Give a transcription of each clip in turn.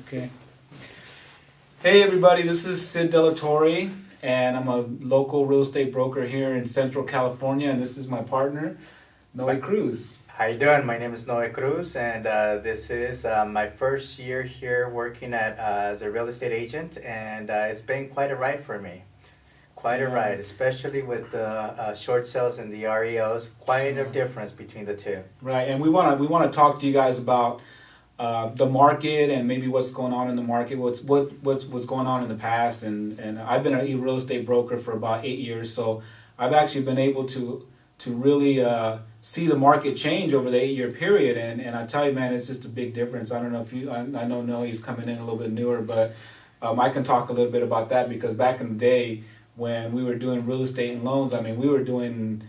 Okay. Hey everybody, this is Sid Delatorre, and I'm a local real estate broker here in Central California, and this is my partner, Noe Cruz. How you doing? My name is Noe Cruz, and this is my first year here working as a real estate agent, and it's been quite a ride for me. Quite a ride, especially with the short sales and the REOs. Quite a difference between the two. Right, and we want to talk to you guys about the market and maybe what's going on in the market, what's going on in the past, and I've been a real estate broker for about 8 years, so I've actually been able to really see the market change over the 8-year period, and I tell you, man, it's just a big difference. I don't know if I know Noe's coming in a little bit newer, but I can talk a little bit about that because back in the day when we were doing real estate and loans, I mean, we were doing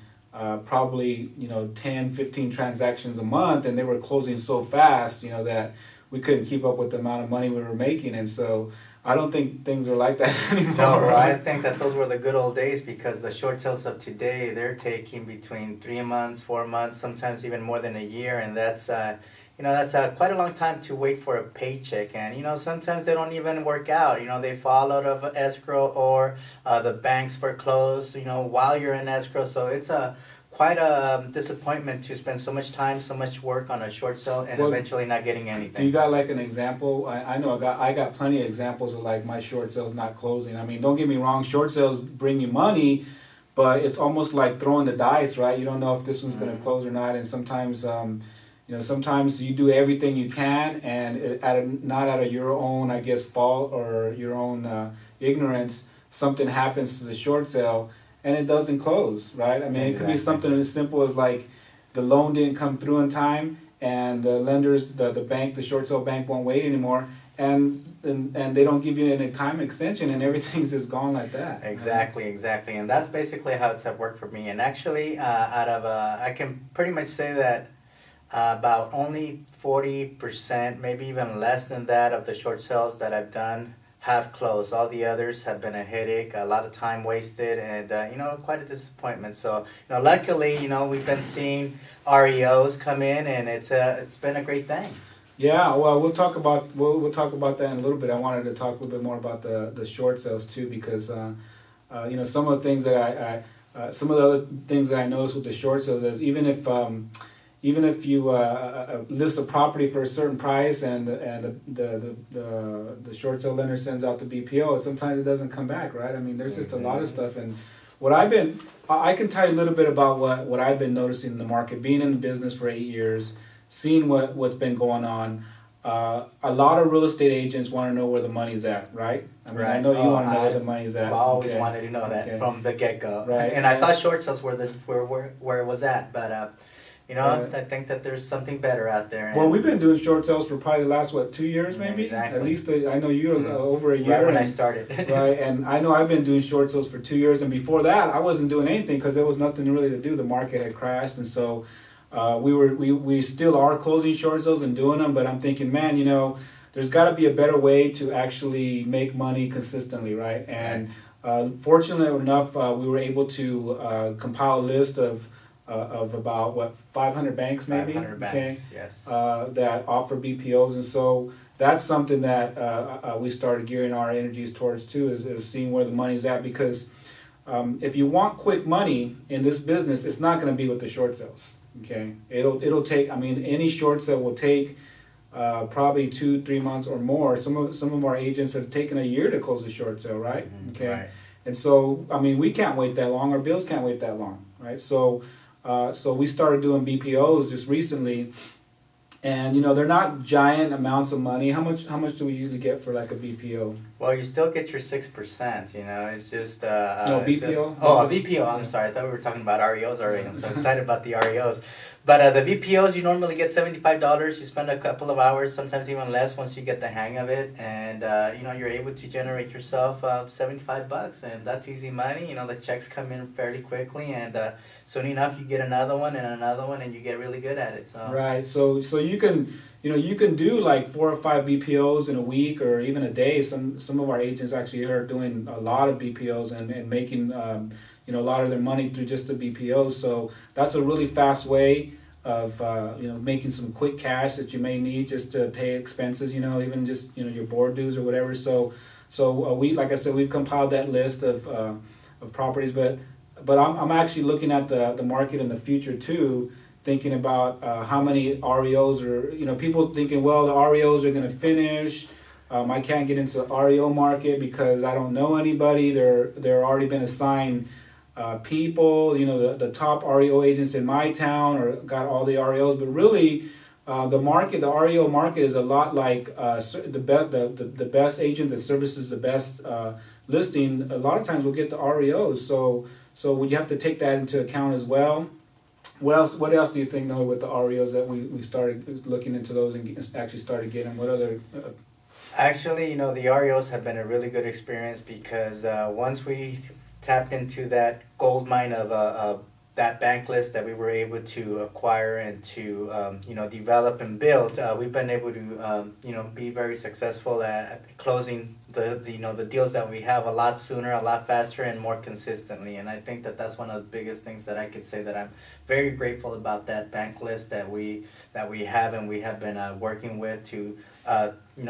probably 10, 15 transactions a month, and they were closing so fast, that we couldn't keep up with the amount of money we were making, and so I don't think things are like that anymore. No, right? I think that those were the good old days because the short sales of today, they're taking between 3 months, 4 months, sometimes even more than a year, and that's quite a long time to wait for a paycheck, and sometimes they don't even work out. They fall out of escrow or the banks foreclose. While you're in escrow, so it's quite a disappointment to spend so much time, so much work on a short sale and eventually not getting anything. Do you got like an example? I know I got plenty of examples of like my short sales not closing. I mean, don't get me wrong, short sales bring you money, but it's almost like throwing the dice, right? You don't know if this one's going to close or not, and sometimes. Sometimes you do everything you can, and not out of your own, I guess, fault or your own ignorance, something happens to the short sale, and it doesn't close, right? I mean, It could be something as simple as like the loan didn't come through in time, and the lenders, the bank, the short sale bank won't wait anymore, and they don't give you any time extension, and everything's just gone like that. Exactly, and that's basically how it's worked for me. And actually, I can pretty much say that. About only 40%, maybe even less than that, of the short sales that I've done have closed. All the others have been a headache, a lot of time wasted, and quite a disappointment. So luckily, we've been seeing REOs come in, and it's been a great thing. Yeah, well, we'll talk about that in a little bit. I wanted to talk a little bit more about the short sales too, because some of the things that some of the other things that I noticed with the short sales is even if you list a property for a certain price and the short sale lender sends out the BPO, sometimes it doesn't come back, right? I mean, there's just a lot of stuff. And I can tell you a little bit about what I've been noticing in the market, being in the business for 8 years, seeing what's been going on. A lot of real estate agents want to know where the money's at, right? I mean, I know you want to know where the money's at. I always wanted to know that from the get-go. Right. And I thought short sales were where it was at, but I think that there's something better out there. Well, we've been doing short sales for probably the last, 2 years maybe? Exactly. At least I know you're over a year. Right when I started. Right, and I know I've been doing short sales for 2 years, and before that I wasn't doing anything because there was nothing really to do. The market had crashed, and so we still are closing short sales and doing them, but I'm thinking, man, there's got to be a better way to actually make money consistently, right? And fortunately enough, we were able to compile a list of about 500 banks maybe. 500 banks, yes. That offer BPOs, and so that's something that we started gearing our energies towards too, is seeing where the money's at, because if you want quick money in this business, it's not going to be with the short sales. Okay, it'll take. I mean, any short sale will take probably 2-3 months or more. Some of our agents have taken a year to close a short sale, right? Mm-hmm, okay, right. And so I mean, we can't wait that long. Our bills can't wait that long, right? So we started doing BPOs just recently, and they're not giant amounts of money. How much do we usually get for like a BPO? Well, you still get your 6%. It's just no BPO. A BPO. I'm sorry, I thought we were talking about REOs already. I'm so excited about the REOs. But the BPOs, you normally get $75. You spend a couple of hours, sometimes even less, once you get the hang of it, and you're able to generate yourself $75, and that's easy money. The checks come in fairly quickly, and soon enough you get another one, and you get really good at it. So right. So you can do like 4 or 5 BPOs in a week or even a day. Some of our agents actually are doing a lot of BPOs and making a lot of their money through just the BPOs. So that's a really fast way making some quick cash that you may need just to pay expenses, even just your board dues or whatever. So we, like I said, we've compiled that list of properties, but I'm actually looking at the market in the future too, thinking about how many REOs are, people thinking, well, the REOs are going to finish. I can't get into the REO market because I don't know anybody. They're already been assigned people. The top REO agents in my town or got all the REOs, but really the REO market is a lot like the best agent that services the best listing. A lot of times we'll get the REOs, so you have to take that into account as well. What else do you think, Noah, with the REOs that we started looking into those and actually started getting? What other? Actually, the REOs have been a really good experience because once we tapped into that gold mine of that bank list that we were able to acquire and to develop and build, we've been able to be very successful at closing the deals that we have a lot sooner, a lot faster, and more consistently. And I think that that's one of the biggest things that I could say that I'm very grateful about, that bank list that we have and we have been working with to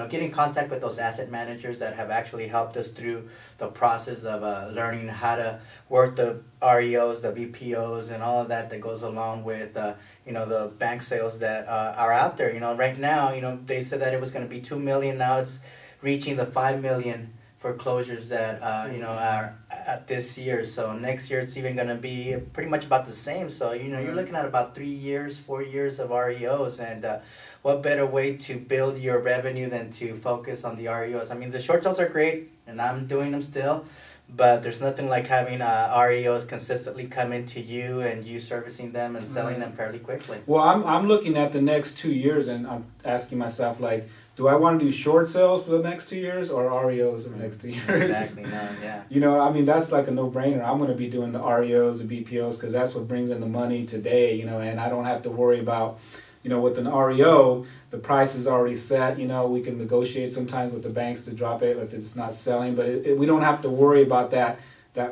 get in contact with those asset managers that have actually helped us through the process of learning how to work the REOs, the BPOs, and all of that goes along with the bank sales that are out there. Right now, they said that it was going to be 2 million. Now it's reaching the 5 million foreclosures that are at this year. So next year it's even going to be pretty much about the same. So you're looking at about 3 years, 4 years of REOs, and what better way to build your revenue than to focus on the REOs? I mean, the short sales are great, and I'm doing them still, but there's nothing like having REOs consistently come into you and you servicing them and selling them fairly quickly. Well, I'm looking at the next 2 years, and I'm asking myself, like, do I want to do short sales for the next 2 years or REOs for the next 2 years? Exactly, no, yeah. That's like a no-brainer. I'm going to be doing the REOs, the BPOs, because that's what brings in the money today, and I don't have to worry about, with an REO, the price is already set. We can negotiate sometimes with the banks to drop it if it's not selling, but we don't have to worry about that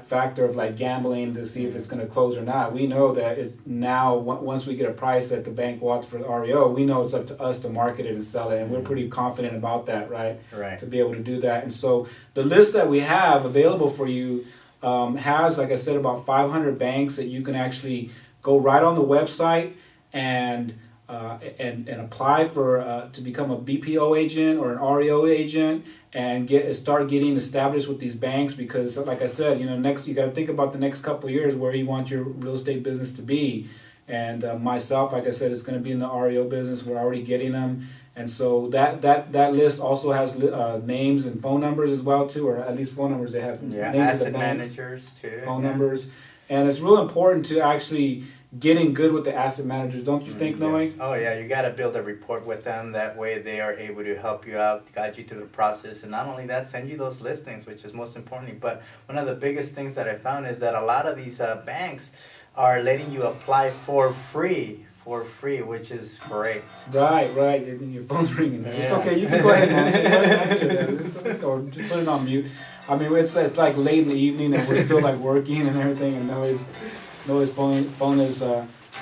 factor of like gambling to see if it's going to close or not. We know that now, once we get a price that the bank wants for the REO, we know it's up to us to market it and sell it, and we're pretty confident about that, right? Right. To be able to do that. And so the list that we have available for you has, like I said, about 500 banks that you can actually go right on the website and apply for to become a BPO agent or an REO agent and start getting established with these banks, because like I said, next you got to think about the next couple of years where you want your real estate business to be. And myself, like I said, it's going to be in the REO business. We're already getting them, and so that list also has names and phone numbers as well too, or at least phone numbers. They have names asset of the banks, managers too, phone numbers, and it's real important to actually getting good with the asset managers, don't you think, Noe? Yes. Oh yeah, you got to build a rapport with them. That way they are able to help you out, guide you through the process, and not only that, send you those listings, which is most importantly. But one of the biggest things that I found is that a lot of these banks are letting you apply for free, which is great. Right. Your phone's ringing there. Yeah. It's okay. You can go ahead and answer that. Or just put it on mute. I mean, it's like late in the evening and we're still like working and everything, and Noah's phone is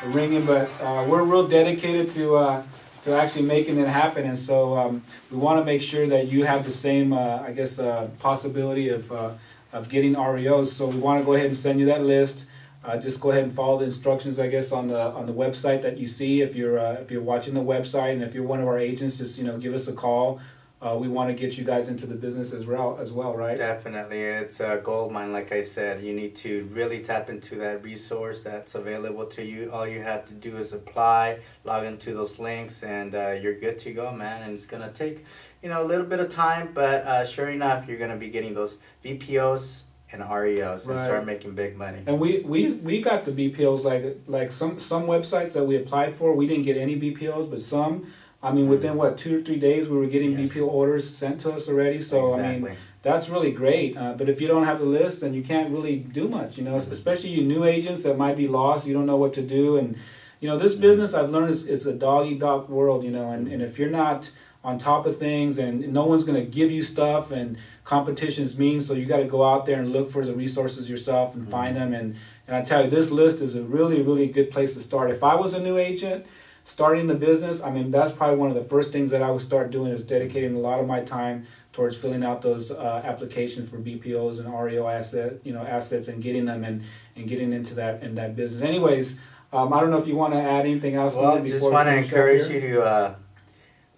ringing, but we're real dedicated to actually making it happen, and so we want to make sure that you have the same, possibility of getting REOs. So we want to go ahead and send you that list. Just go ahead and follow the instructions, I guess, on the website that you see. If you're watching the website, and if you're one of our agents, just give us a call. We want to get you guys into the business as well, right? Definitely. It's a gold mine, like I said. You need to really tap into that resource that's available to you. All you have to do is apply, log into those links, and you're good to go, man. And it's going to take, a little bit of time, but sure enough, you're going to be getting those BPOs and REOs and start making big money. And we got the BPOs, like some websites that we applied for, we didn't get any BPOs, but some... within 2 or 3 days, we were getting BPO orders sent to us already. So, exactly. That's really great. But if you don't have the list, then you can't really do much, especially you new agents that might be lost. You don't know what to do. And, this business, I've learned, it's a dog-eat-dog world, and if you're not on top of things and no one's going to give you stuff, and competition's mean, so you got to go out there and look for the resources yourself and find them. And And I tell you, this list is a really, really good place to start. If I was a new agent starting the business, I mean, that's probably one of the first things that I would start doing is dedicating a lot of my time towards filling out those applications for BPOs and REO assets and getting them and getting into that business. Anyways, I don't know if you want to add anything else. Well, Neil, just before want to we finish up encourage here? you to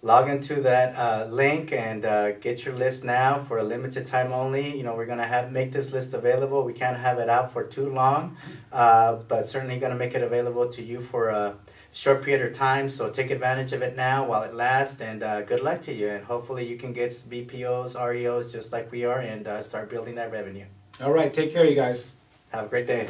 log into that link and get your list now for a limited time only. We're gonna make this list available. We can't have it out for too long, but certainly gonna make it available to you for a short period of time. So take advantage of it now while it lasts, and good luck to you. And hopefully you can get BPOs, REOs just like we are, and start building that revenue. All right, take care, you guys. Have a great day.